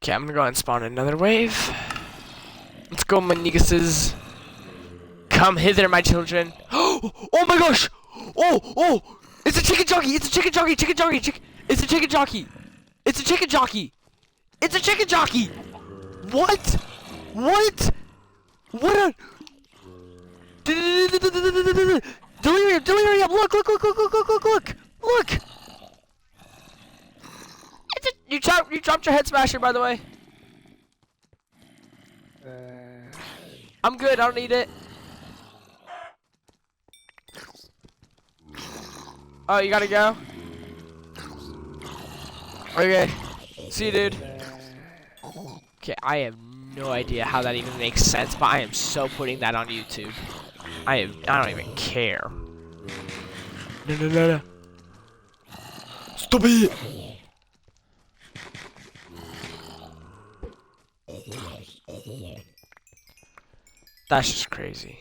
Okay, I'm gonna go ahead and spawn another wave. Let's go, my niggases. Come hither, my children. Oh my gosh! Oh! It's a chicken jockey! It's a chicken jockey! It's a chicken jockey! It's a chicken jockey! It's a chicken jockey! What? What? What a... Delirium! Look! Look! It's a... You dropped your head smasher, by the way. I'm good, I don't need it. Oh, you gotta go? Okay. See you, dude. Okay, I have no idea how that even makes sense, but I am so putting that on YouTube. I don't even care. No. Stop it! That's just crazy.